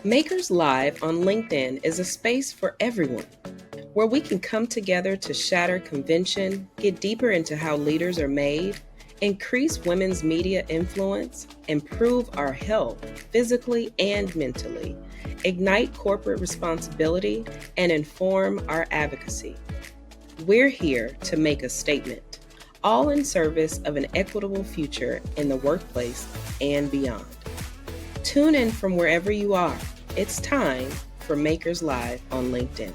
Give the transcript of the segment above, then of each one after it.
Makers Live on LinkedIn is a space for everyone, where we can come together to shatter convention, get deeper into how leaders are made, increase women's media influence, improve our health physically and mentally, ignite corporate responsibility, and inform our advocacy. We're here to make a statement, all in service of an equitable future in the workplace and beyond. Tune in from wherever you are. It's time for Makers Live on LinkedIn.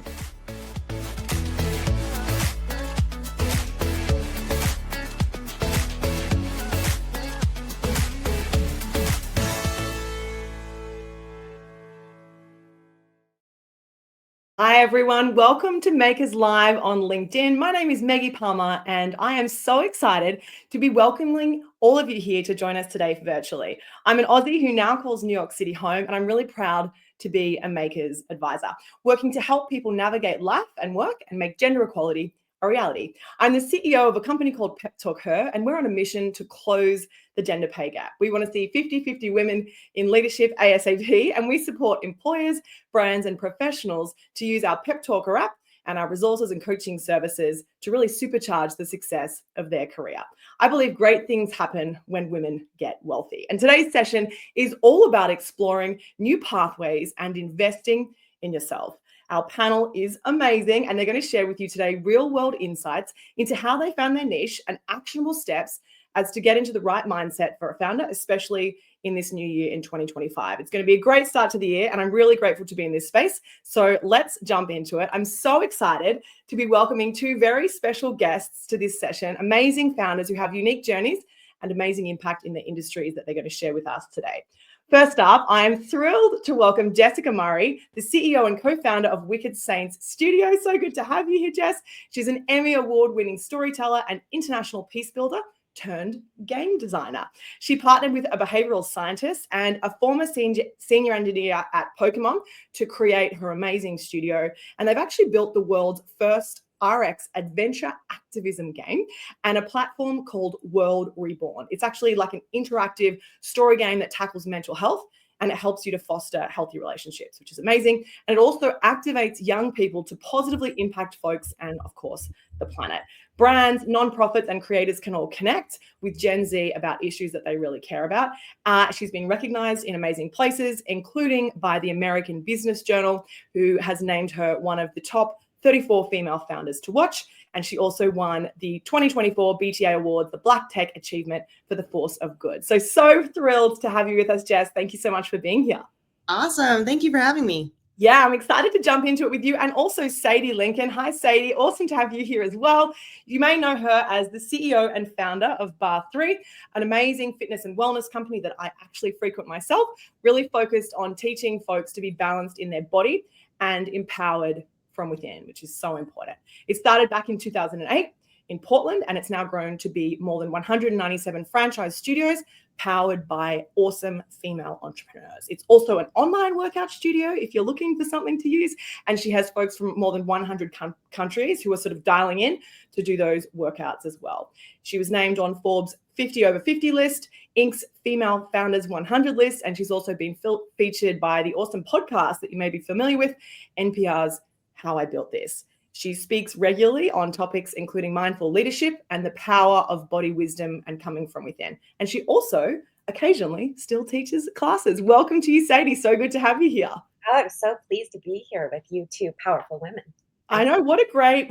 Hi, everyone. Welcome to Makers Live on LinkedIn. My name is Meggie Palmer, and I am so excited to be welcoming all of you here to join us today virtually. I'm an Aussie who now calls New York City home, and I'm really proud to be a Makers advisor, working to help people navigate life and work and make gender equality a reality. I'm the CEO of a company called PepTalkHer, and we're on a mission to close the gender pay gap. We want to see 50-50 women in leadership ASAP, and we support employers, brands, and professionals to use our PepTalkHer app and our resources and coaching services to really supercharge the success of their career. I believe great things happen when women get wealthy. And today's session is all about exploring new pathways and investing in yourself. Our panel is amazing, and they're going to share with you today real-world insights into how they found their niche and actionable steps as to get into the right mindset for a founder, especially in this new year in 2025. It's going to be a great start to the year, and I'm really grateful to be in this space. So let's jump into it. I'm so excited to be welcoming two very special guests to this session, amazing founders who have unique journeys and amazing impact in the industries that they're going to share with us today. First up, I am thrilled to welcome Jessica Murrey, the CEO and co-founder of Wicked Saints Studio. So good to have you here, Jess. She's an Emmy Award-winning storyteller and international peace builder turned game designer. She partnered with a behavioral scientist and a former senior engineer at Pokemon to create her amazing studio. And they've actually built the world's first RX adventure activism game and a platform called World Reborn. It's actually like an interactive story game that tackles mental health, and it helps you to foster healthy relationships, which is amazing. And it also activates young people to positively impact folks and, of course, the planet. Brands, nonprofits, and creators can all connect with Gen Z about issues that they really care about. She's been recognized in amazing places, including by the American Business Journal, who has named her one of the top 34 female founders to watch. And she also won the 2024 BTA Awards, the Black Tech Achievement for the Force of Good. So thrilled to have you with us, Jess. Thank you so much for being here. Awesome. Thank you for having me. Yeah, I'm excited to jump into it with you. And also Sadie Lincoln. Hi, Sadie. Awesome to have you here as well. You may know her as the CEO and founder of Bar3, an amazing fitness and wellness company that I actually frequent myself, really focused on teaching folks to be balanced in their body and empowered from within, which is so important. It started back in 2008 in Portland, and it's now grown to be more than 197 franchise studios powered by awesome female entrepreneurs. It's also an online workout studio if you're looking for something to use, and she has folks from more than 100 countries who are sort of dialing in to do those workouts as well. She was named on Forbes 50 over 50 list, Inc.'s Female Founders 100 list, and she's also been featured by the awesome podcast that you may be familiar with, NPR's How I Built This. She speaks regularly on topics including mindful leadership and the power of body wisdom and coming from within. And she also occasionally still teaches classes. Welcome to you, Sadie. So good to have you here. Oh, I'm so pleased to be here with you two powerful women. I know, what a great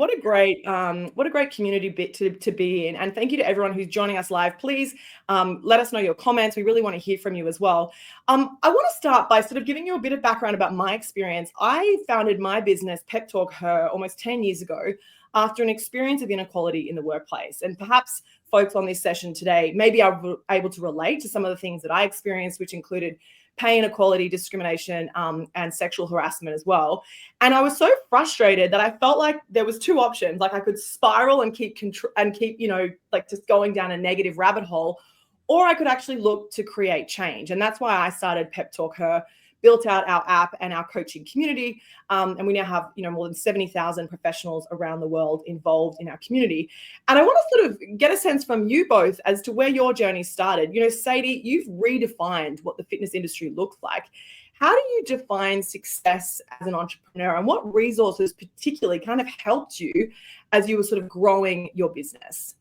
community bit to be in. And thank you to everyone who's joining us live. Please let us know your comments. We really want to hear from you as well. I want to start by sort of giving you a bit of background about my experience. I founded my business, PepTalkHer, almost 10 years ago after an experience of inequality in the workplace. And perhaps folks on this session today may be able to relate to some of the things that I experienced, which included pay inequality, discrimination, and sexual harassment as well. And I was so frustrated that I felt like there was two options. Like I could spiral and keep just going down a negative rabbit hole, or I could actually look to create change. And that's why I started PepTalkHer, built out our app and our coaching community. And we now have, more than 70,000 professionals around the world involved in our community. And I want to sort of get a sense from you both as to where your journey started. Sadie, you've redefined what the fitness industry looks like. How do you define success as an entrepreneur, and what resources particularly kind of helped you as you were sort of growing your business?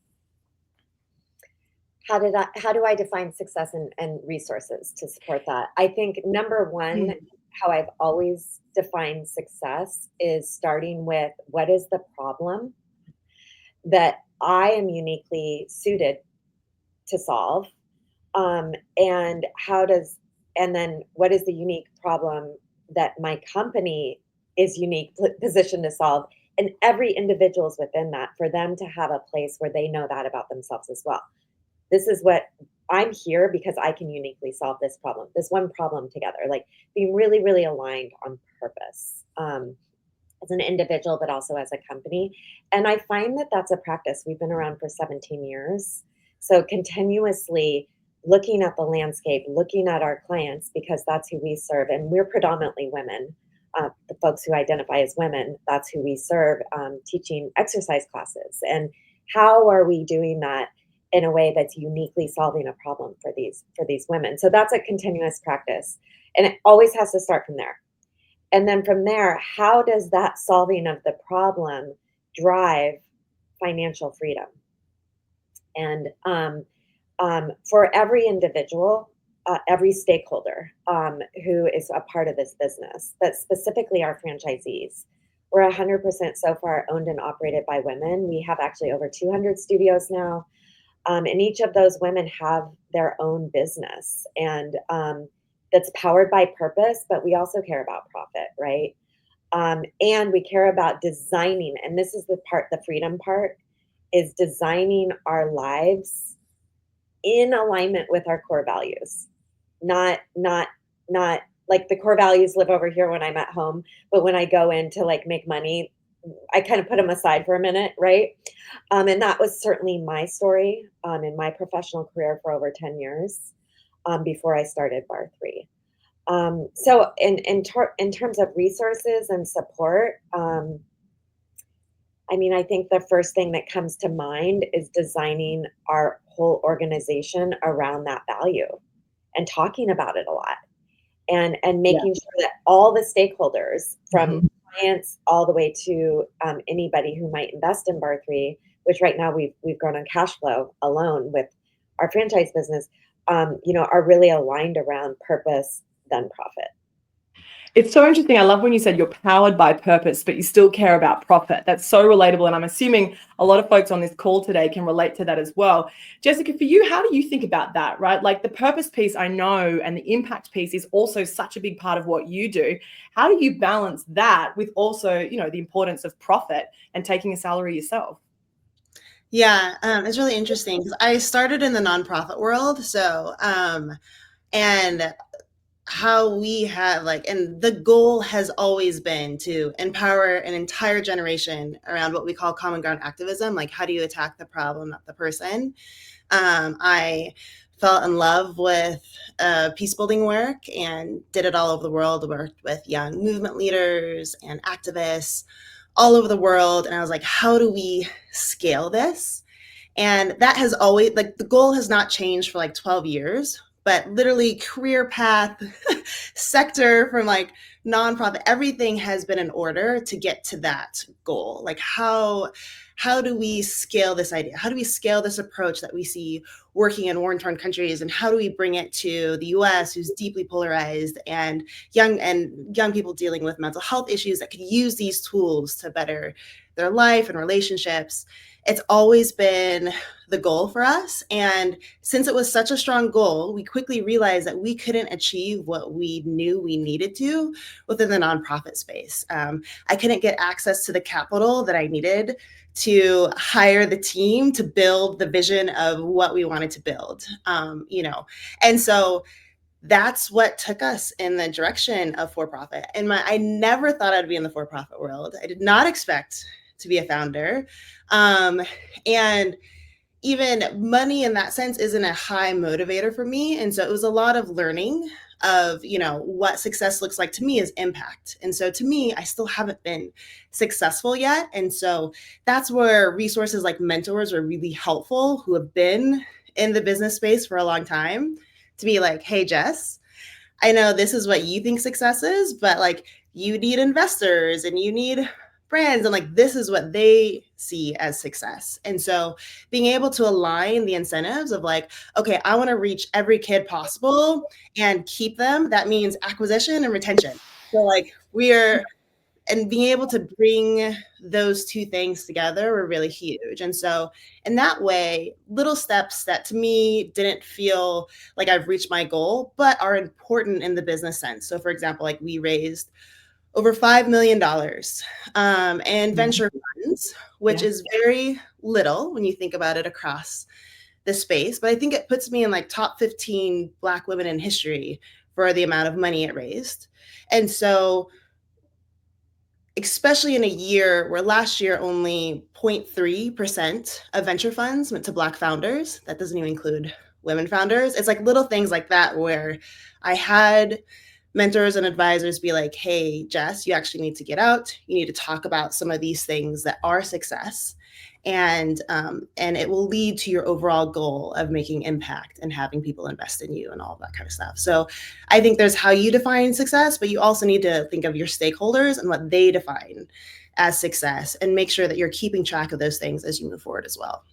How do I define success and resources to support that? I think number one, how I've always defined success is starting with what is the problem that I am uniquely suited to solve, and and then what is the unique problem that my company is unique positioned to solve, and every individual is within that for them to have a place where they know that about themselves as well. This is what I'm here because I can uniquely solve this problem, this one problem together, like being really, really aligned on purpose, as an individual, but also as a company. And I find that that's a practice. We've been around for 17 years. So continuously looking at the landscape, looking at our clients, because that's who we serve. And we're predominantly women. The folks who identify as women, that's who we serve, teaching exercise classes. And how are we doing that in a way that's uniquely solving a problem for these women? So that's a continuous practice. And it always has to start from there. And then from there, how does that solving of the problem drive financial freedom? And for every individual, every stakeholder who is a part of this business, but specifically our franchisees, we're 100% so far owned and operated by women. We have actually over 200 studios now. And each of those women have their own business, and that's powered by purpose, but we also care about profit, right? And we care about designing, and this is the freedom part, is designing our lives in alignment with our core values. Not like the core values live over here when I'm at home, but when I go in to like make money, I kind of put them aside for a minute, right? And that was certainly my story in my professional career for over 10 years before I started Bar 3. So in terms of resources and support, I mean, I think the first thing that comes to mind is designing our whole organization around that value and talking about it a lot, and making sure that all the stakeholders, from clients all the way to anybody who might invest in Bar 3, which right now we've grown on cash flow alone with our franchise business, are really aligned around purpose then profit. It's so interesting. I love when you said you're powered by purpose, but you still care about profit. That's so relatable. And I'm assuming a lot of folks on this call today can relate to that as well. Jessica, for you, how do you think about that, right? Like the purpose piece, I know, and the impact piece is also such a big part of what you do. How do you balance that with also, the importance of profit and taking a salary yourself? Yeah, it's really interesting because I started in the nonprofit world. So, and how we have and the goal has always been to empower an entire generation around what we call common ground activism. Like, how do you attack the problem, not the person? I fell in love with peace building work and did it all over the world, worked with young movement leaders and activists all over the world. And I was like, how do we scale this? And that has always, the goal has not changed for 12 years. But literally career path, sector, from nonprofit, everything has been in order to get to that goal. Like how do we scale this idea? How do we scale this approach that we see working in war-torn countries? And how do we bring it to the US, who's deeply polarized, and young people dealing with mental health issues that could use these tools to better their life and relationships? It's always been the goal for us. And since it was such a strong goal, we quickly realized that we couldn't achieve what we knew we needed to within the nonprofit space. I couldn't get access to the capital that I needed to hire the team to build the vision of what we wanted to build, And so that's what took us in the direction of for-profit. And I never thought I'd be in the for-profit world. I did not expect to be a founder. And even money in that sense isn't a high motivator for me. And so it was a lot of learning of, what success looks like to me is impact. And so to me, I still haven't been successful yet. And so that's where resources like mentors are really helpful, who have been in the business space for a long time, to be like, hey, Jess, I know this is what you think success is, but like you need investors and you need brands, and like this is what they see as success. And so being able to align the incentives of like, okay, I want to reach every kid possible and keep them, that means acquisition and retention. So like and being able to bring those two things together were really huge. And so in that way, little steps that to me didn't feel like I've reached my goal, but are important in the business sense. So for example, like we raised over $5 million and venture funds, which is very little when you think about it across the space. But I think it puts me in like top 15 Black women in history for the amount of money it raised. And so especially in a year where last year only 0.3% of venture funds went to Black founders. That doesn't even include women founders. It's like little things like that where I had mentors and advisors be like, hey, Jess, you actually need to get out. You need to talk about some of these things that are success. And it will lead to your overall goal of making impact and having people invest in you and all of that kind of stuff. So I think there's how you define success, but you also need to think of your stakeholders and what they define as success and make sure that you're keeping track of those things as you move forward as well.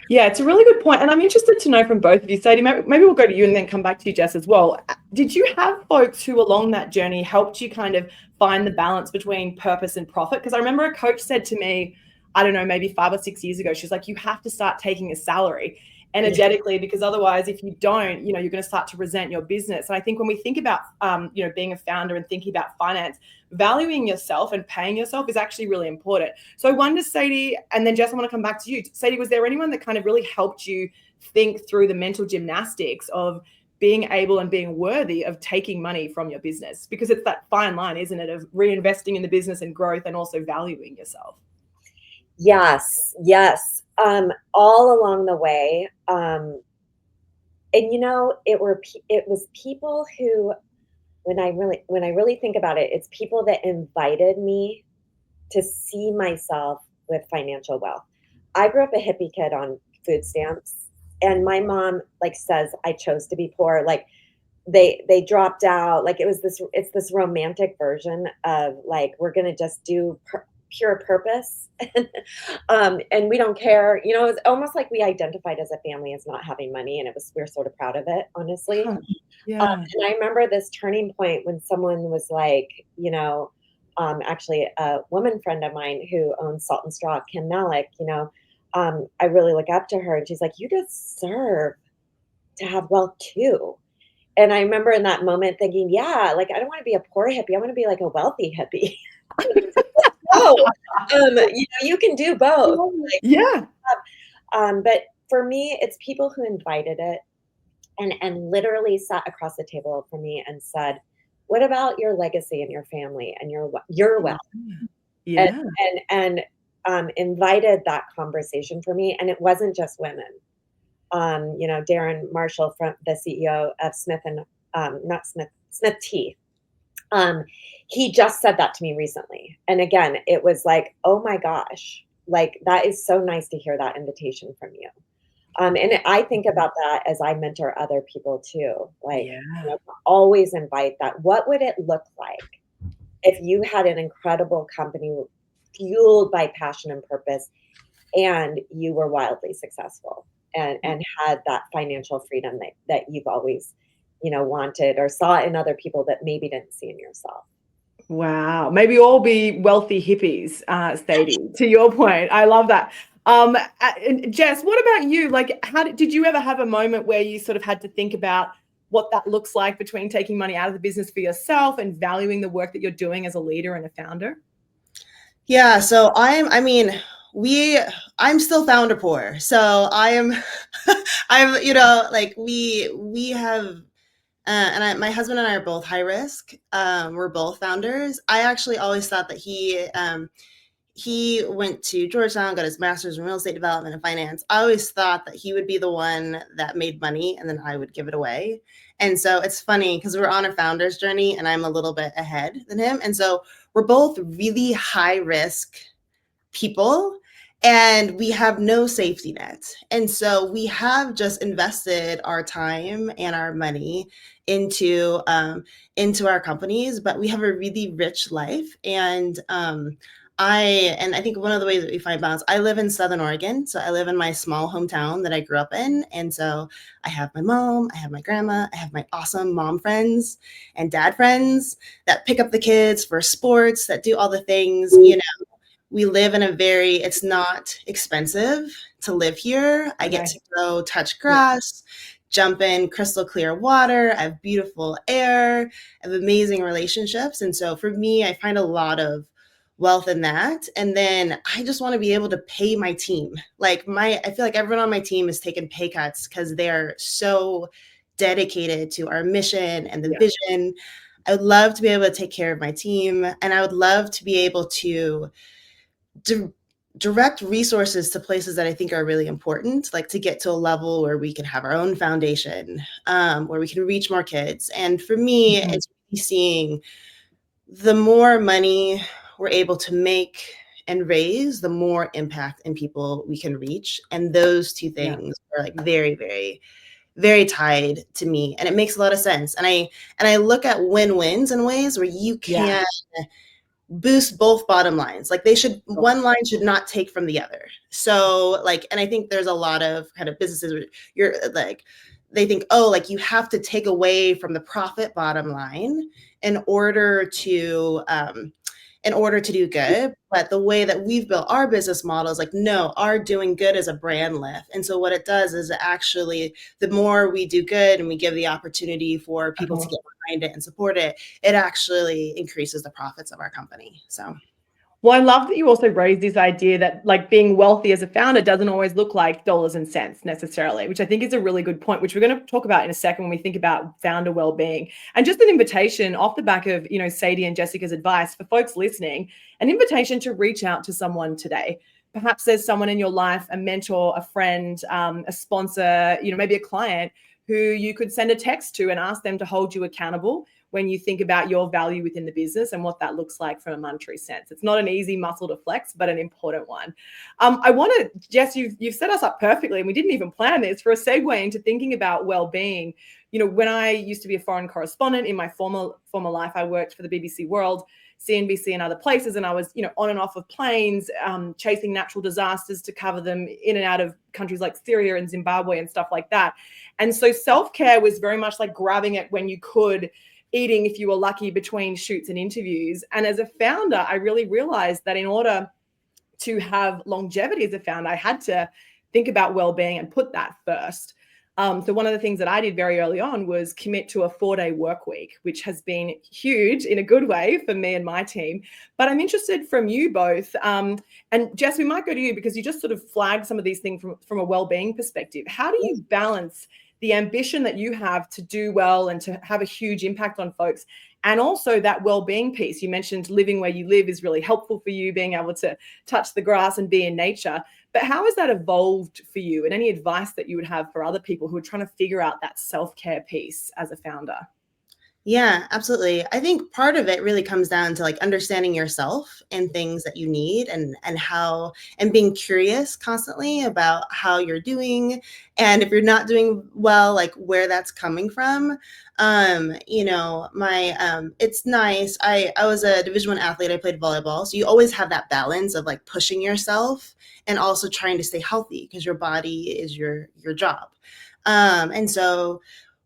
Yeah, it's a really good point. And I'm interested to know from both of you, Sadie, maybe we'll go to you and then come back to you, Jess, as well. Did you have folks who along that journey helped you kind of find the balance between purpose and profit? Because I remember a coach said to me, I don't know, maybe 5 or 6 years ago, she's like, you have to start taking a salary energetically, because otherwise, if you don't, you're going to start to resent your business. And I think when we think about, being a founder and thinking about finance, valuing yourself and paying yourself is actually really important. So I wonder, Sadie, and then Jess, I want to come back to you. Sadie, was there anyone that kind of really helped you think through the mental gymnastics of being able and being worthy of taking money from your business? Because it's that fine line, isn't it, of reinvesting in the business and growth and also valuing yourself. Yes. All along the way. And it was people who, when I really think about it, it's people that invited me to see myself with financial wealth. I grew up a hippie kid on food stamps, and my mom says I chose to be poor. Like they dropped out. Like it's this romantic version of like, we're going to just do pure purpose. And we don't care, it was almost like we identified as a family as not having money, and we're sort of proud of it, honestly. Yeah. And I remember this turning point when someone was like, actually a woman friend of mine who owns Salt and Straw, Kim Malik, I really look up to her, and she's like, you deserve to have wealth too. And I remember in that moment thinking, yeah, like, I don't want to be a poor hippie. I want to be like a wealthy hippie. You can do both. But for me, it's people who invited it and literally sat across the table from me and said, what about your legacy and your family and your wealth? Yeah. And invited that conversation for me. And it wasn't just women. Darren Marshall, from the CEO of Smith Tea. He just said that to me recently. And again, it was like, oh my gosh, like that is so nice to hear that invitation from you. And I think about that as I mentor other people too. Like, always invite that. What would it look like if you had an incredible company fueled by passion and purpose, and you were wildly successful and had that financial freedom that you've always, wanted or saw in other people that maybe didn't see in yourself? Wow. Maybe all be wealthy hippies, Sadie, to your point. I love that. Jess, what about you? Like, did you ever have a moment where you sort of had to think about what that looks like between taking money out of the business for yourself and valuing the work that you're doing as a leader and a founder? Yeah. So I'm still founder poor. So we have, my husband and I are both high risk. We're both founders. I actually always thought that he went to Georgetown, got his master's in real estate development and finance. I always thought that he would be the one that made money and then I would give it away. And so it's funny because we're on a founder's journey and I'm a little bit ahead than him. And so we're both really high risk people. and we have no safety net. And so we have just invested our time and our money into our companies, but we have a really rich life. And I think one of the ways that we find balance, I live in Southern Oregon. So I live in my small hometown that I grew up in. And so I have my mom, I have my grandma, I have my awesome mom friends and dad friends that pick up the kids for sports, that do all the things, we live in it's not expensive to live here. I get to go touch grass, jump in crystal clear water. I have beautiful air, I have amazing relationships. And so for me, I find a lot of wealth in that. And then I just want to be able to pay my team. I feel like everyone on my team is taking pay cuts because they're so dedicated to our mission and the vision. I would love to be able to take care of my team, and I would love to be able to direct resources to places that I think are really important, like to get to a level where we can have our own foundation, where we can reach more kids. And for me, it's really seeing the more money we're able to make and raise, the more impact and people we can reach. And those two things are like very, very, very tied to me. And it makes a lot of sense. And I look at win-wins in ways where you can boost both bottom lines. Like one line should not take from the other. So and I think there's a lot of kind of businesses where you're like, they think, oh, like you have to take away from the profit bottom line in order to do good. But the way that we've built our business model is like, no, our doing good is a brand lift. And so what it does is actually, the more we do good and we give the opportunity for people to get behind it and support it, it actually increases the profits of our company. So. Well, I love that you also raised this idea that like being wealthy as a founder doesn't always look like dollars and cents necessarily, which I think is a really good point, which we're going to talk about in a second when we think about founder well-being. And just an invitation off the back of, Sadie and Jessica's advice for folks listening, an invitation to reach out to someone today. Perhaps there's someone in your life, a mentor, a friend, a sponsor, maybe a client who you could send a text to and ask them to hold you accountable when you think about your value within the business and what that looks like from a monetary sense. It's not an easy muscle to flex, but an important one. I want to, Jess, you've set us up perfectly, and we didn't even plan this, for a segue into thinking about well-being. When I used to be a foreign correspondent in my former life, I worked for the BBC World, CNBC, and other places, and I was, on and off of planes, chasing natural disasters to cover them in and out of countries like Syria and Zimbabwe and stuff like that. And so self-care was very much like grabbing it when you could, eating if you were lucky between shoots and interviews. And as a founder, I really realized that in order to have longevity as a founder, I had to think about well-being and put that first. So one of the things that I did very early on was commit to a 4-day work week, which has been huge in a good way for me and my team. But I'm interested from you both. And Jess, we might go to you because you just sort of flagged some of these things from a well-being perspective. How do you balance the ambition that you have to do well and to have a huge impact on folks, and also that well-being piece? You mentioned living where you live is really helpful for you, being able to touch the grass and be in nature. But how has that evolved for you, and any advice that you would have for other people who are trying to figure out that self-care piece as a founder? Yeah, absolutely. I think part of it really comes down to like understanding yourself and things that you need, and being curious constantly about how you're doing. And if you're not doing well, like where that's coming from. It's nice. I was a Division I athlete. I played volleyball. So you always have that balance of like pushing yourself and also trying to stay healthy, because your body is your job. And so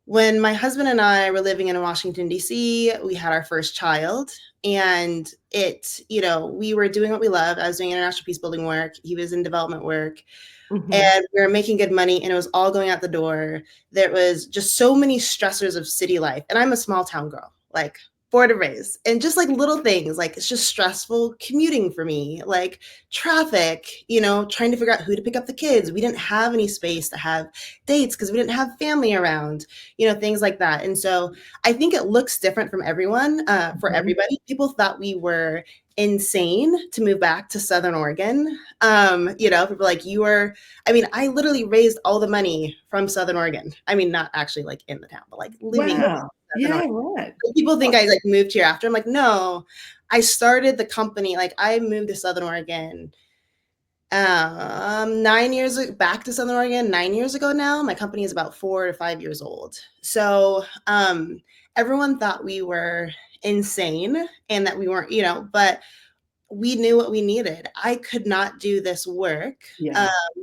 when my husband and I were living in Washington, D.C., we had our first child, and we were doing what we loved. I was doing international peace building work. He was in development work, and we were making good money, and it was all going out the door. There was just so many stressors of city life. And I'm a small town girl, like born and raised, and just like little things, like it's just stressful commuting for me, like traffic, trying to figure out who to pick up the kids. We didn't have any space to have dates because we didn't have family around, things like that. And so I think it looks different from everyone, for everybody. People thought we were insane to move back to Southern Oregon. People like, I literally raised all the money from Southern Oregon. I mean, not actually like in the town, but like living. Wow. Yeah, right. People think I like moved here after. I'm like, no, I started the company. Like I moved to Southern Oregon Back to Southern Oregon, 9 years ago now. My company is about 4 to 5 years old. So everyone thought we were insane and that we weren't, but we knew what we needed. I could not do this work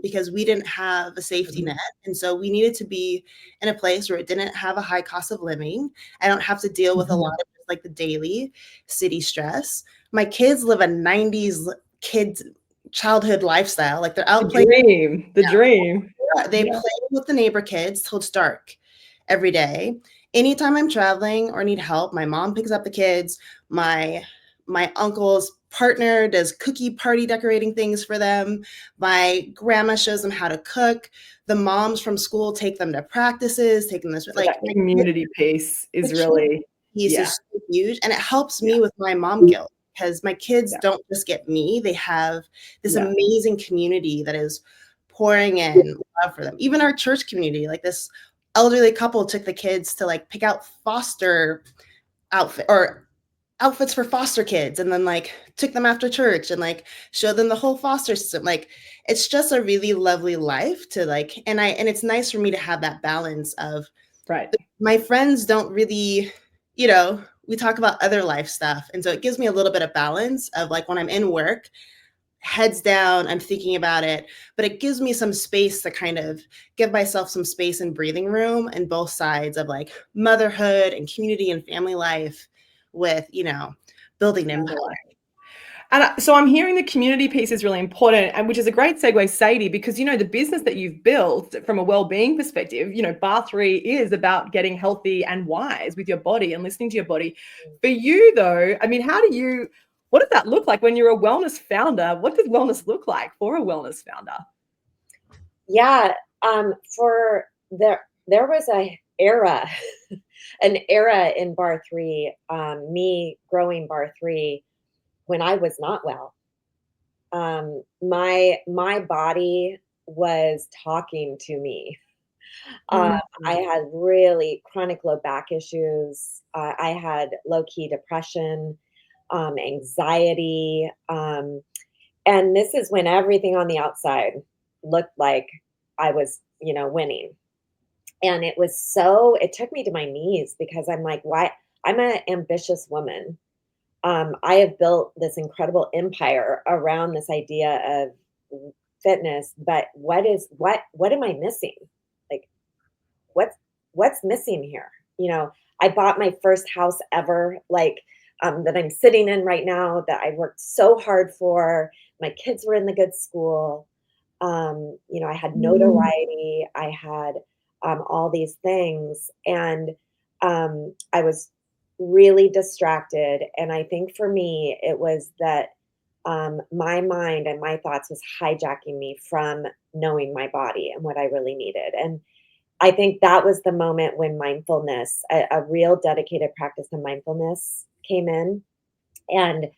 because we didn't have a safety net. And so we needed to be in a place where it didn't have a high cost of living. I don't have to deal with a lot of like the daily city stress. My kids live a 90s kids childhood lifestyle. Like they're out playing. The dream. They play with the neighbor kids till it's dark every day. Anytime I'm traveling or need help, my mom picks up the kids. My uncle's partner does cookie party decorating things for them. My grandma shows them how to cook. The moms from school take them to practices, take them this like that community piece is really is so huge, and it helps me with my mom guilt because my kids don't just get me; they have this amazing community that is pouring in love for them. Even our church community, like this elderly couple took the kids to like pick out foster outfits for foster kids and then like took them after church and like showed them the whole foster system. Like it's just a really lovely life to like, and it's nice for me to have that balance of my friends don't really, we talk about other life stuff. And so it gives me a little bit of balance of like when I'm in work, heads down, I'm thinking about it, but it gives me some space to kind of give myself some space and breathing room in both sides of like motherhood and community and family life with, building an empire. And so I'm hearing the community piece is really important, and which is a great segue, Sadie, because, the business that you've built from a well-being perspective, Bar3 is about getting healthy and wise with your body and listening to your body. For you, though, I mean, what does that look like when you're a wellness founder? What does wellness look like for a wellness founder? Yeah, there was an era in Bar3, me growing Bar3 when I was not well. My body was talking to me. I had really chronic low back issues. I had low-key depression, anxiety. And this is when everything on the outside looked like I was, winning. And it took me to my knees because I'm like, why? I'm an ambitious woman. I have built this incredible empire around this idea of fitness, but what am I missing? Like, what's missing here? I bought my first house ever, like, that I'm sitting in right now, that I worked so hard for. My kids were in the good school. I had notoriety. I had all these things, and I was really distracted. And I think for me, it was that my mind and my thoughts was hijacking me from knowing my body and what I really needed. And I think that was the moment when mindfulness, a real dedicated practice of mindfulness came in. And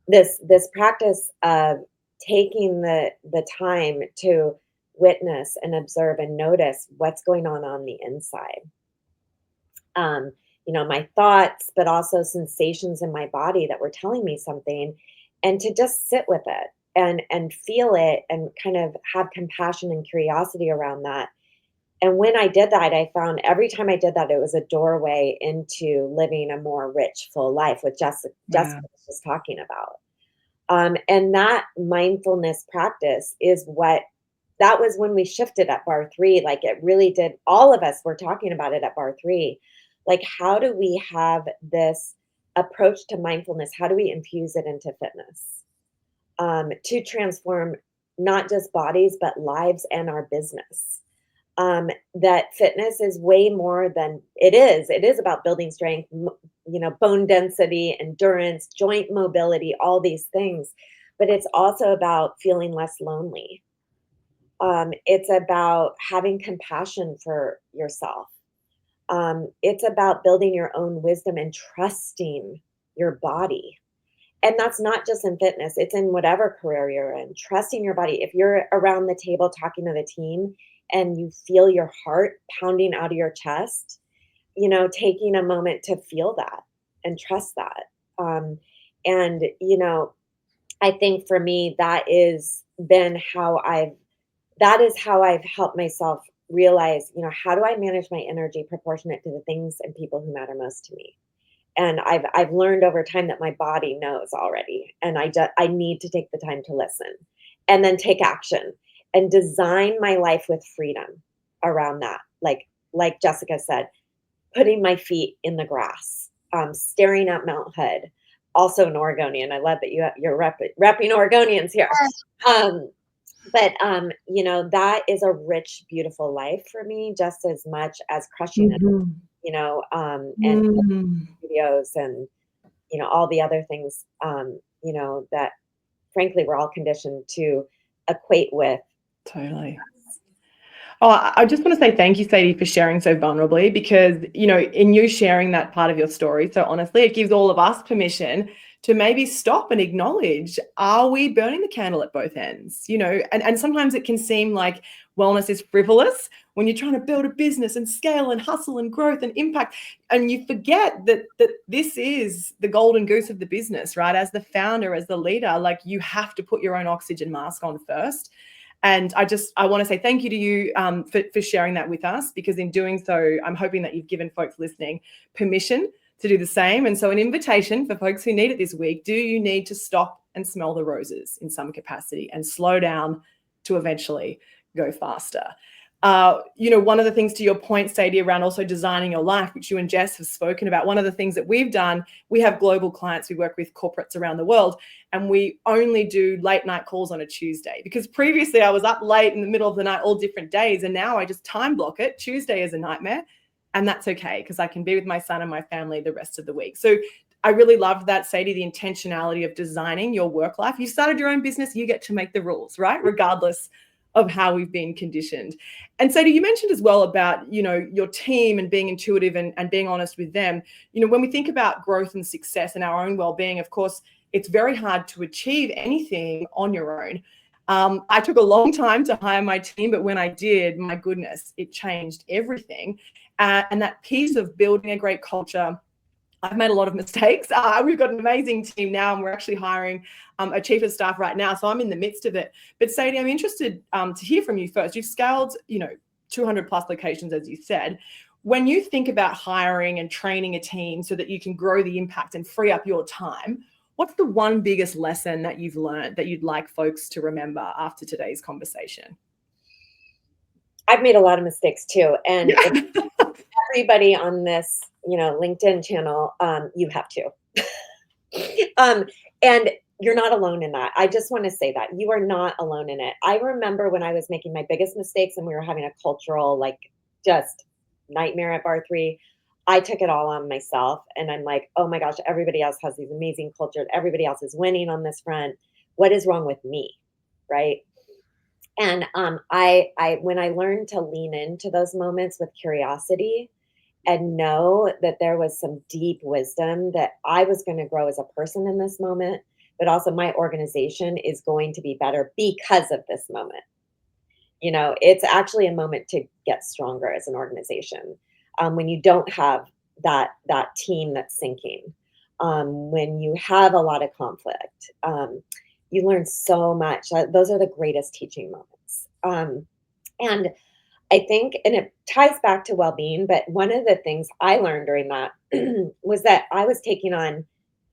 this practice of taking the time to witness and observe and notice what's going on the inside. My thoughts, but also sensations in my body that were telling me something, and to just sit with it and feel it and kind of have compassion and curiosity around that. And when I did that, I found every time I did that, it was a doorway into living a more rich, full life, which Jessica was talking about. And that mindfulness practice that was when we shifted at Bar3. Like it really did. All of us were talking about it at Bar3. Like, how do we have this approach to mindfulness? How do we infuse it into fitness to transform not just bodies, but lives and our business? That fitness is way more than it is. It is about building strength, bone density, endurance, joint mobility, all these things. But it's also about feeling less lonely. It's about having compassion for yourself. It's about building your own wisdom and trusting your body. And that's not just in fitness, it's in whatever career you're in. Trusting your body. If you're around the table talking to the team and you feel your heart pounding out of your chest, taking a moment to feel that and trust that. I think for me, that is been that is how I've helped myself realize, how do I manage my energy proportionate to the things and people who matter most to me? And I've learned over time that my body knows already, and I need to take the time to listen, and then take action and design my life with freedom around that. Like Jessica said, putting my feet in the grass, staring at Mount Hood. Also an Oregonian. I love that you're repping Oregonians here. But that is a rich, beautiful life for me, just as much as crushing it, and videos and all the other things, that frankly we're all conditioned to equate with. Totally. Oh, I just want to say thank you, Sadie, for sharing so vulnerably, because, in you sharing that part of your story so honestly, it gives all of us permission to maybe stop and acknowledge, are we burning the candle at both ends? And sometimes it can seem like wellness is frivolous when you're trying to build a business and scale and hustle and growth and impact. And you forget that this is the golden goose of the business, right? As the founder, as the leader, like, you have to put your own oxygen mask on first. And I want to say thank you to you for sharing that with us, because in doing so, I'm hoping that you've given folks listening permission to do the same. And so an invitation for folks who need it this week: do you need to stop and smell the roses in some capacity and slow down to eventually go faster? One of the things, to your point, Sadie, around also designing your life, which you and Jess have spoken about, one of the things that we've done, we have global clients, we work with corporates around the world, and we only do late night calls on a Tuesday, because previously I was up late in the middle of the night all different days, and now I just time block it. Tuesday is a nightmare, and that's okay, because I can be with my son and my family the rest of the week. So I really loved that, Sadie, the intentionality of designing your work life. You started your own business, you get to make the rules, right? Regardless of how we've been conditioned. And Sadie, you mentioned as well about, your team and being intuitive and being honest with them. When we think about growth and success and our own well-being, of course, it's very hard to achieve anything on your own. I took a long time to hire my team, but when I did, my goodness, it changed everything. And that piece of building a great culture, I've made a lot of mistakes. We've got an amazing team now, and we're actually hiring a chief of staff right now. So I'm in the midst of it. But Sadie, I'm interested to hear from you first. You've scaled, 200 plus locations, as you said. When you think about hiring and training a team so that you can grow the impact and free up your time, what's the one biggest lesson that you've learned that you'd like folks to remember after today's conversation? I've made a lot of mistakes too. And everybody on this, LinkedIn channel, you have to. And you're not alone in that. I just want to say that you are not alone in it. I remember when I was making my biggest mistakes and we were having a cultural, just nightmare at Bar 3, I took it all on myself. And I'm like, oh my gosh, everybody else has these amazing cultures. Everybody else is winning on this front. What is wrong with me? Right. And when I learned to lean into those moments with curiosity and know that there was some deep wisdom, that I was going to grow as a person in this moment, but also my organization is going to be better because of this moment. It's actually a moment to get stronger as an organization. When you don't have that team that's sinking, when you have a lot of conflict, you learn so much. Those are the greatest teaching moments. And I think, and it ties back to well-being, but one of the things I learned during that was that I was taking on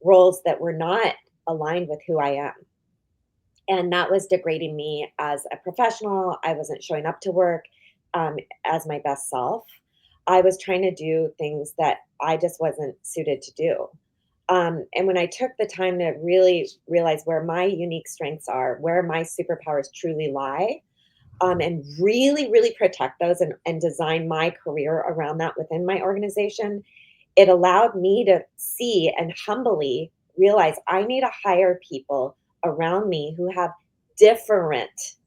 roles that were not aligned with who I am. And that was degrading me as a professional. I wasn't showing up to work as my best self. I was trying to do things that I just wasn't suited to do. And when I took the time to really realize where my unique strengths are, where my superpowers truly lie, and really, really protect those and design my career around that within my organization, it allowed me to see and humbly realize I need to hire people around me who have different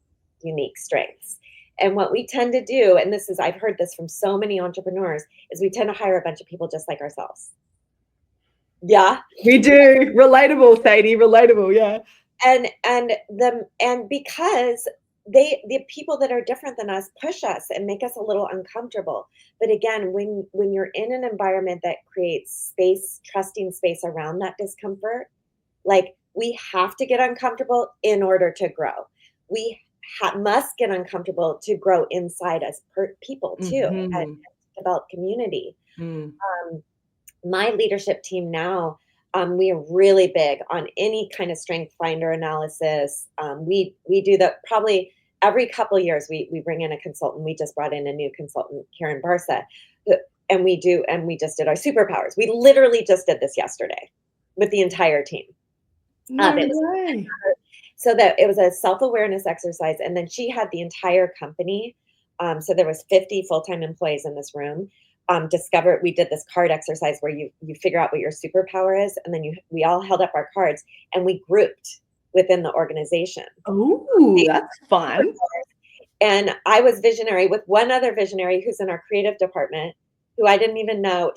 unique strengths. And what we tend to do, and I've heard this from so many entrepreneurs, is we tend to hire a bunch of people just like ourselves. Yeah. We do. Relatable, Sadie. Relatable. Yeah. And because the people that are different than us push us and make us a little uncomfortable. But again, when you're in an environment that creates space, trusting space around that discomfort, we have to get uncomfortable in order to grow. we must get uncomfortable to grow inside as people too, and develop community. My leadership team now, we are really big on any kind of strength finder analysis. We do that probably every couple of years. We bring in a consultant. We just brought in a new consultant, Karen Barsa, and we just did our superpowers. We literally just did this yesterday with the entire team. No way. So that it was a self-awareness exercise, and then she had the entire company. So there was 50 full-time employees in this room. We did this card exercise where you figure out what your superpower is, and then we all held up our cards and we grouped within the organization. Oh, that's fun. And I was visionary with one other visionary who's in our creative department, who I didn't even know.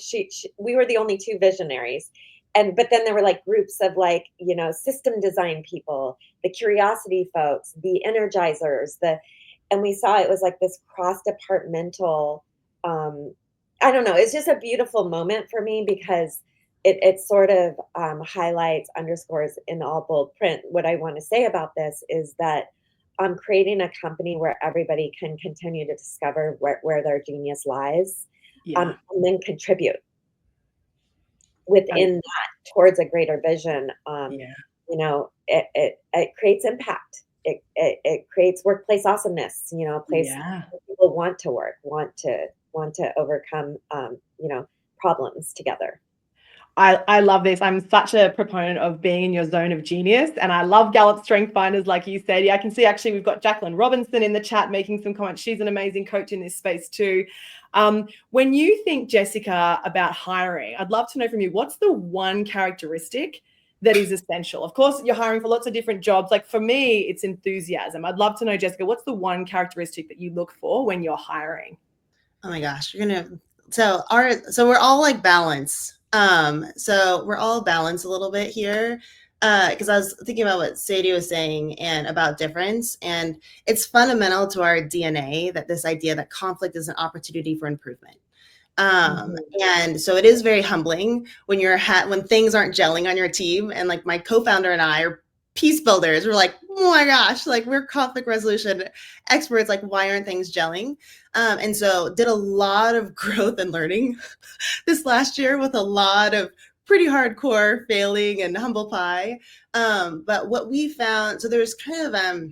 We were the only two visionaries. But then there were like groups of like, system design people, the curiosity folks, the energizers, and we saw it was like this cross-departmental, I don't know. It's just a beautiful moment for me because it sort of highlights, underscores in all bold print. What I want to say about this is that I'm creating a company where everybody can continue to discover where their genius lies, and then contribute within that towards a greater vision. It creates impact. It creates workplace awesomeness. A place where people want to work, want to overcome, problems together. I love this. I'm such a proponent of being in your zone of genius, and I love Gallup Strength Finders, like you said. I can see actually we've got Jacqueline Robinson in the chat making some comments. She's an amazing coach in this space too. When you think, Jessica, about hiring, I'd love to know from you, what's the one characteristic that is essential? Of course, you're hiring for lots of different jobs. Like for me, it's enthusiasm. I'd love to know, Jessica, what's the one characteristic that you look for when you're hiring? Oh my gosh, so we're all like balance. So we're all balanced a little bit here. Because I was thinking about what Sadie was saying and about difference, and it's fundamental to our DNA that this idea that conflict is an opportunity for improvement. And so it is very humbling when when things aren't gelling on your team. And like my co-founder and I are peace builders. We're like, oh my gosh, like we're conflict resolution experts. Like, why aren't things gelling? And so did a lot of growth and learning this last year with a lot of pretty hardcore failing and humble pie. But what we found, so there's kind of,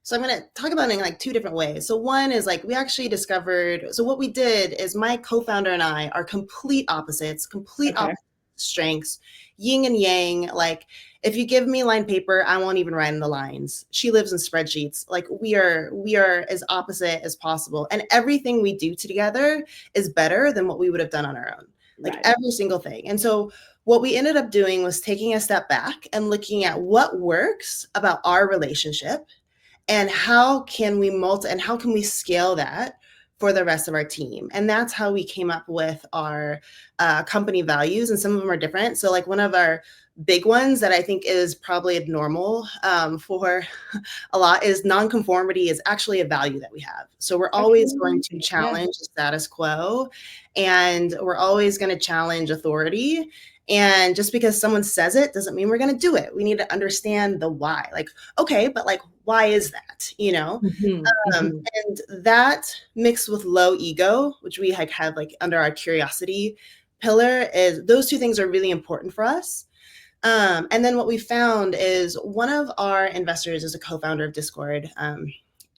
so I'm going to talk about it in like two different ways. So one is like, we actually discovered, so what we did is my co-founder and I are complete opposites, opposite strengths, yin and yang. Like if you give me line paper, I won't even write in the lines. She lives in spreadsheets. Like we are as opposite as possible. And everything we do together is better than what we would have done on our own. Like every single thing. And so what we ended up doing was taking a step back and looking at what works about our relationship and how can we scale that for the rest of our team. And that's how we came up with our company values. And some of them are different. So like one of our big ones that I think is probably normal for a lot is nonconformity is actually a value that we have. So we're always going to challenge the status quo, and we're always going to challenge authority. And just because someone says it doesn't mean we're going to do it. We need to understand the why. Like, okay, but like, why is that? And that mixed with low ego, which we have like under our curiosity pillar, is those two things are really important for us. And then what we found is one of our investors is a co-founder of Discord,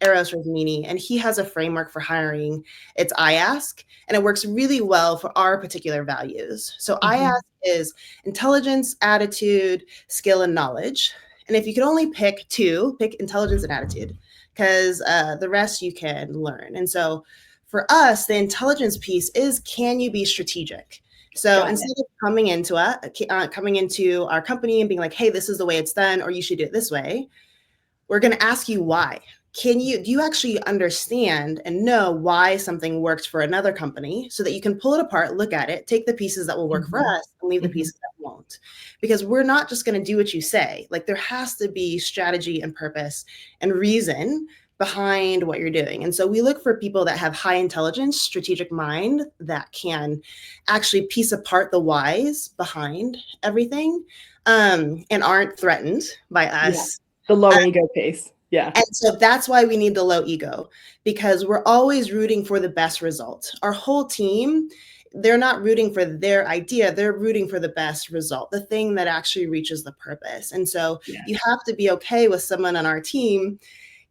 Eros Rosmini, and he has a framework for hiring. It's IASK, and it works really well for our particular values. So IASK is intelligence, attitude, skill, and knowledge. And if you could only pick two, pick intelligence and attitude, because the rest you can learn. And so for us, the intelligence piece is, can you be strategic? So instead of coming into our company and being like, hey, this is the way it's done, or you should do it this way, we're going to ask you why. Do you actually understand and know why something works for another company, so that you can pull it apart, look at it, take the pieces that will work for us and leave the pieces that won't? Because we're not just going to do what you say. Like there has to be strategy and purpose and reason behind what you're doing. And so we look for people that have high intelligence, strategic mind, that can actually piece apart the whys behind everything, and aren't threatened by us. The low ego piece. Yeah. And so that's why we need the low ego, because we're always rooting for the best result. Our whole team, they're not rooting for their idea, they're rooting for the best result, the thing that actually reaches the purpose. And so Yeah. you have to be okay with someone on our team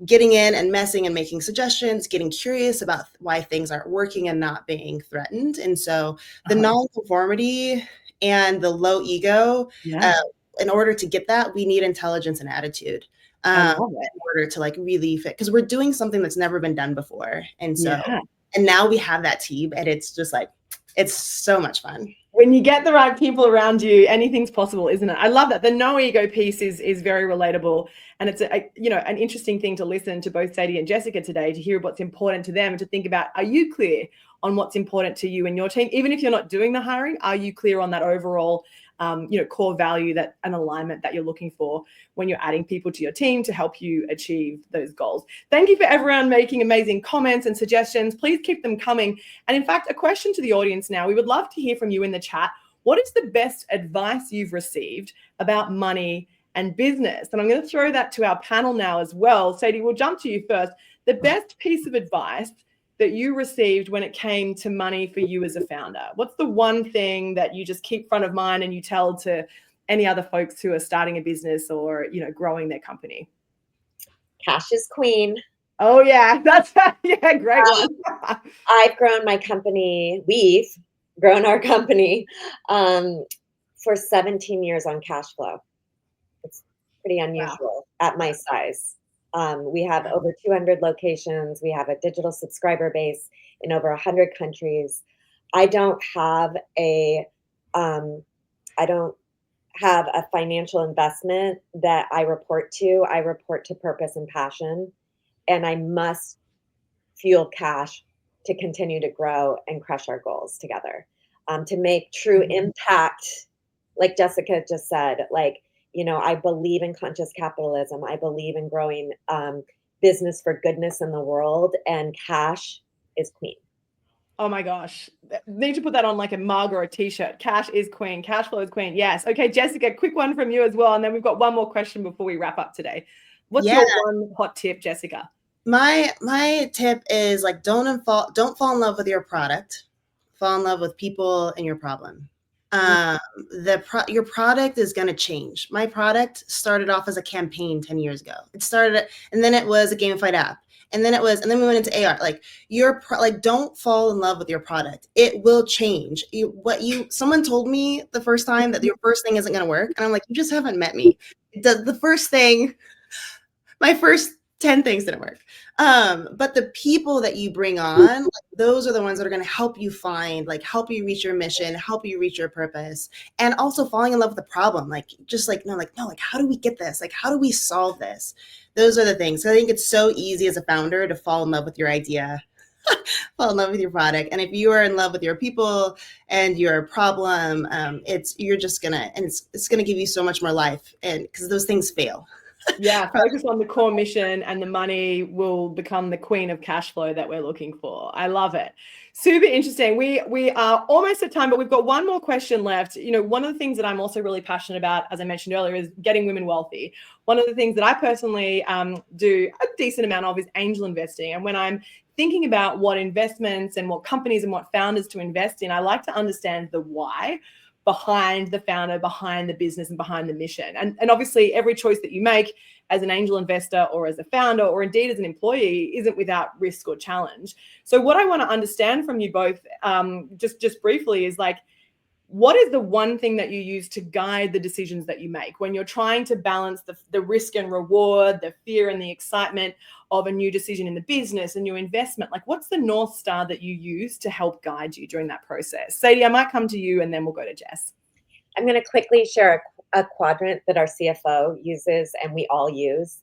getting in and messing and making suggestions, getting curious about why things aren't working and not being threatened. And so the nonconformity and the low ego, Yeah. in order to get that, we need intelligence and attitude. I love it. In order to like really fit, because we're doing something that's never been done before. And so, Yeah. and now we have that team, and it's just like, it's so much fun. When you get the right people around you, anything's possible, isn't it? I love that. The no ego piece is very relatable. And it's an interesting thing to listen to both Sadie and Jessica today, to hear what's important to them and to think about, are you clear on what's important to you and your team? Even if you're not doing the hiring, are you clear on that overall core value, that an alignment that you're looking for when you're adding people to your team to help you achieve those goals? Thank you for everyone making amazing comments and suggestions. Please keep them coming. And in fact, a question to the audience now. We would love to hear from you in the chat. What is the best advice you've received about money and business? And I'm going to throw that to our panel now as well. Sadie, we'll jump to you first. The best piece of advice that you received when it came to money for you as a founder? What's the one thing that you just keep front of mind and you tell to any other folks who are starting a business or, growing their company? Cash is queen. Oh yeah, that's great one. I've grown my company. We've grown our company for 17 years on cash flow. It's pretty unusual at my size. We have over 200 locations. We have a digital subscriber base in over 100 countries. I don't have a financial investment that I report to. I report to purpose and passion, and I must fuel cash to continue to grow and crush our goals together, to make true impact. Like Jessica just said, I believe in conscious capitalism. I believe in growing business for goodness in the world, and cash is queen. Oh my gosh. Need to put that on like a mug or a t-shirt. Cash is queen. Cash flow is queen. Yes. Okay, Jessica, quick one from you as well. And then we've got one more question before we wrap up today. What's your one hot tip, Jessica? My tip is like, don't fall in love with your product. Fall in love with people and your problem. Your product is going to change. My product started off as a campaign 10 years ago. And then it was a gamified app. And then we went into AR. Don't fall in love with your product. It will change. Someone told me the first time that your first thing isn't going to work. And I'm like, you just haven't met me. My first 10 things didn't work. But the people that you bring on, those are the ones that are going to help you help you reach your mission, help you reach your purpose, and also falling in love with the problem. How do we get this? How do we solve this? Those are the things. So I think it's so easy as a founder to fall in love with your idea, fall in love with your product. And if you are in love with your people and your problem, it's going to give you so much more life, and because those things fail. Yeah, focus on the core mission, and the money will become the queen of cash flow that we're looking for. I love it. Super interesting. We are almost at time, but we've got one more question left. One of the things that I'm also really passionate about, as I mentioned earlier, is getting women wealthy. One of the things that I personally do a decent amount of is angel investing. And when I'm thinking about what investments and what companies and what founders to invest in, I like to understand the why behind the founder, behind the business, and behind the mission. And obviously every choice that you make as an angel investor or as a founder or indeed as an employee isn't without risk or challenge. So what I want to understand from you both, just briefly, is what is the one thing that you use to guide the decisions that you make when you're trying to balance the risk and reward, the fear and the excitement of a new decision in the business, a new investment? What's the North Star that you use to help guide you during that process? Sadie, I might come to you and then we'll go to Jess. I'm going to quickly share a quadrant that our CFO uses and we all use.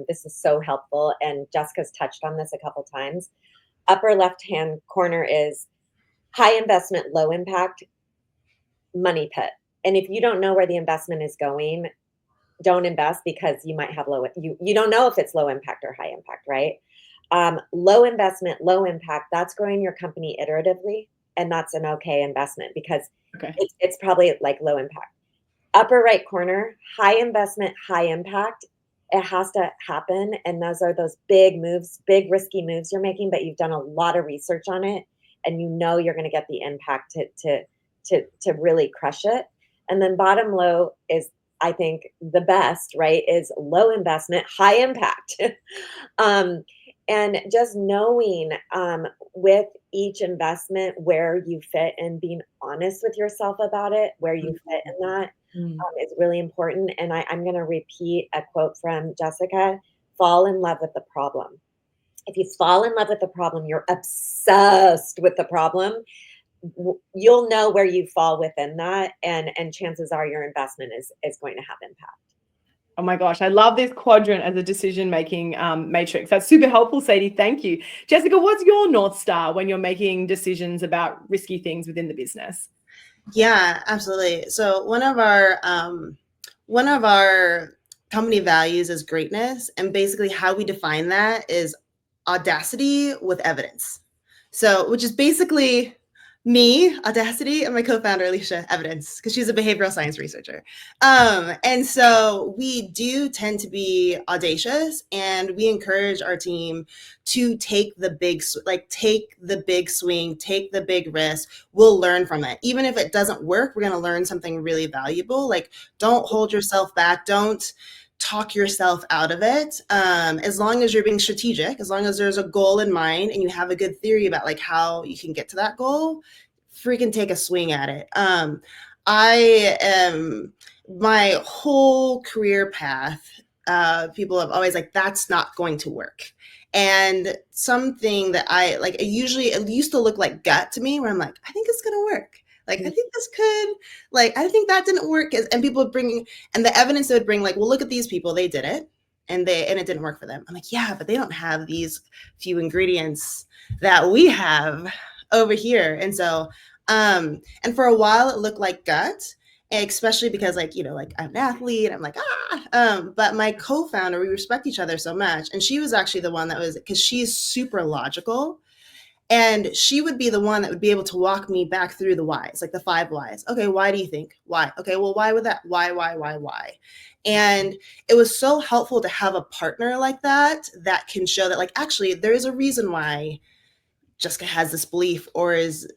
This is so helpful, and Jessica's touched on this a couple times. Upper left-hand corner is high investment, low impact, money pit. And if you don't know where the investment is going, don't invest, because you might have you don't know if it's low impact or high impact, right? Low investment, low impact, that's growing your company iteratively, and that's an okay investment because it's probably low impact. Upper right corner, high investment, high impact, It has to happen. And those are those big moves, big risky moves you're making, but you've done a lot of research on it and you know you're going to get the impact to really crush it. And then bottom low is, I think, the best, right? Is low investment, high impact. um, and just knowing with each investment where you fit and being honest with yourself about it, where you fit in that is really important. And I'm going to repeat a quote from Jessica: fall in love with the problem. If you fall in love with the problem, you're obsessed with the problem, you'll know where you fall within that, and chances are your investment is going to have impact. Oh my gosh, I love this quadrant as a decision-making matrix. That's super helpful, Sadie. Thank you. Jessica, what's your North Star when you're making decisions about risky things within the business? Yeah, absolutely. So one of our company values is greatness, and basically how we define that is audacity with evidence. So, which is basically me, Audacity, and my co-founder, Alicia, Evidence, because she's a behavioral science researcher. And so we do tend to be audacious, and we encourage our team to take the big swing, take the big risk. We'll learn from it. Even if it doesn't work, we're going to learn something really valuable. Like, don't hold yourself back. Don't talk yourself out of it. As long as you're being strategic, as long as there's a goal in mind and you have a good theory about like how you can get to that goal, freaking take a swing at it. My whole career path, people have always like, that's not going to work. And something that it used to look like gut to me, where I'm like, I think it's going to work. Like, I think this could, I think that didn't work. And people would bring, and the evidence they would bring, like, well, look at these people, they did it and it didn't work for them. I'm like, yeah, but they don't have these few ingredients that we have over here. And so, and for a while it looked like gut, especially because I'm an athlete. I'm like, but my co-founder, we respect each other so much. And she was actually the one because she's super logical. And she would be the one that would be able to walk me back through the whys, like the 5 whys. Okay, why do you think? Why? Okay, well, why would that? Why? And it was so helpful to have a partner like that can show that, actually, there is a reason why Jessica has this belief or is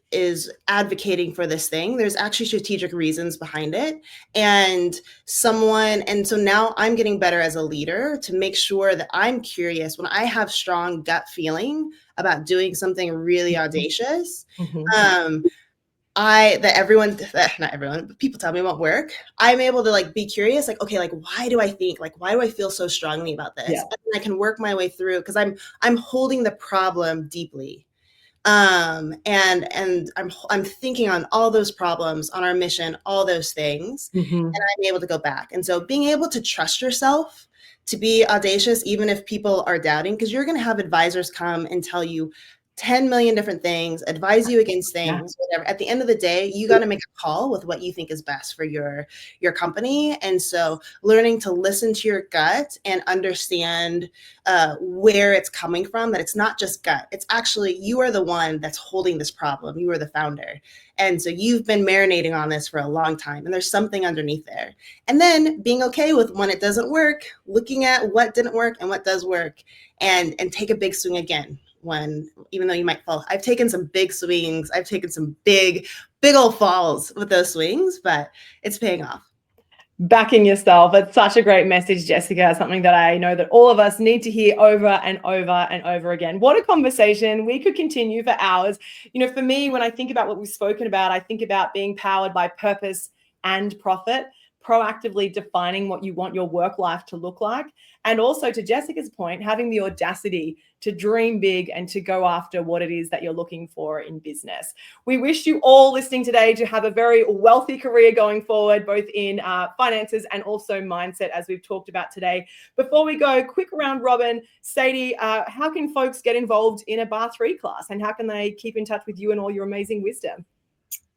advocating for this thing. There's actually strategic reasons behind it. And so now I'm getting better as a leader to make sure that I'm curious when I have strong gut feeling about doing something really audacious. Not everyone, but people tell me it won't work. I'm able to be curious, why do I feel so strongly about this? Yeah. And I can work my way through because I'm holding the problem deeply. And I'm thinking on all those problems, on our mission, all those things, and I'm able to go back. And so being able to trust yourself, to be audacious, even if people are doubting, because you're going to have advisors come and tell you 10 million different things, advise you against things, whatever. At the end of the day, you got to make a call with what you think is best for your company. And so learning to listen to your gut and understand where it's coming from, that it's not just gut. It's actually, you are the one that's holding this problem. You are the founder. And so you've been marinating on this for a long time, and there's something underneath there. And then being okay with when it doesn't work, looking at what didn't work and what does work, and take a big swing again. Even though you might fall. I've taken some big swings. I've taken some big old falls with those swings, but it's paying off. Backing yourself. It's such a great message, Jessica. Something that I know that all of us need to hear over and over and over again. What a conversation. We could continue for hours. For me, when I think about what we've spoken about, I think about being powered by purpose and profit, proactively defining what you want your work life to look like. And also, to Jessica's point, having the audacity to dream big and to go after what it is that you're looking for in business. We wish you all listening today to have a very wealthy career going forward, both in finances and also mindset, as we've talked about today. Before we go, quick round robin. Sadie, how can folks get involved in a Bar 3 class, and how can they keep in touch with you and all your amazing wisdom?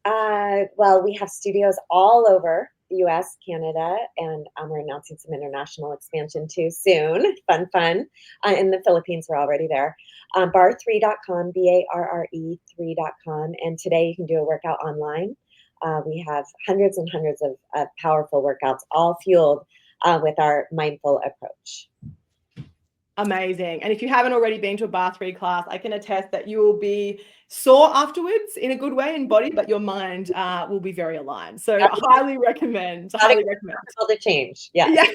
Well, we have studios all over the US, Canada, and we're announcing some international expansion too soon. Fun. In the Philippines, we're already there. Bar3.com, BARRE3.com. And today you can do a workout online. We have hundreds and hundreds of powerful workouts, all fueled with our mindful approach. Amazing. And if you haven't already been to a Bar3 class, I can attest that you will be sore afterwards in a good way in body, but your mind will be very aligned. So highly recommend. Highly recommend. The change. Yeah.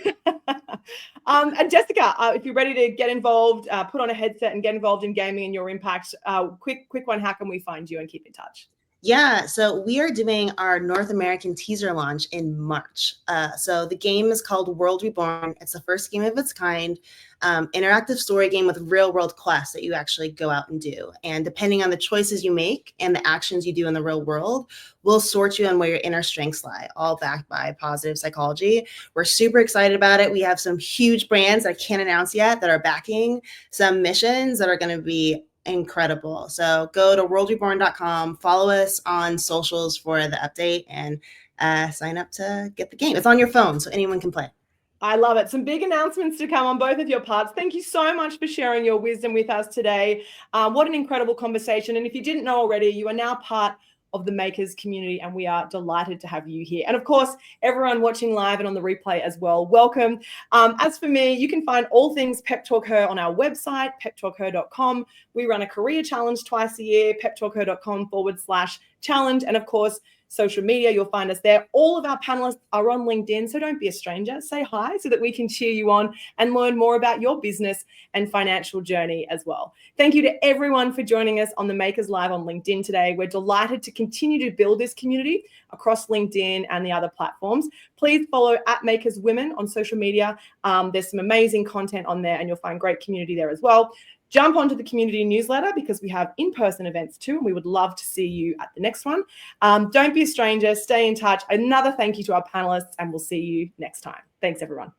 And Jessica, if you're ready to get involved, put on a headset and get involved in gaming and your impact, quick one, how can we find you and keep in touch? Yeah, so we are doing our North American teaser launch in March. So the game is called World Reborn. It's the first game of its kind, interactive story game with real world quests that you actually go out and do. And depending on the choices you make and the actions you do in the real world, we'll sort you on where your inner strengths lie, all backed by positive psychology. We're super excited about it. We have some huge brands that I can't announce yet that are backing some missions that are going to be incredible. So go to worldreborn.com, follow us on socials for the update, and sign up to get the game. It's on your phone, so anyone can play. I love it. Some big announcements to come on both of your parts. Thank you so much for sharing your wisdom with us today. What an incredible conversation. And if you didn't know already, you are now part of the Makers community, and we are delighted to have you here. And of course, everyone watching live and on the replay as well, welcome. As for me, you can find all things PepTalkHer on our website, PepTalkHer.com. We run a career challenge twice a year, PepTalkHer.com/challenge. And of course, social media, you'll find us there. All of our panelists are on LinkedIn, so don't be a stranger. Say hi so that we can cheer you on and learn more about your business and financial journey as well. Thank you to everyone for joining us on the Makers Live on LinkedIn today. We're delighted to continue to build this community across LinkedIn and the other platforms. Please follow @MakersWomen on social media. There's some amazing content on there, and you'll find great community there as well. Jump onto the community newsletter because we have in-person events too, and we would love to see you at the next one. Don't be a stranger. Stay in touch. Another thank you to our panelists, and we'll see you next time. Thanks, everyone.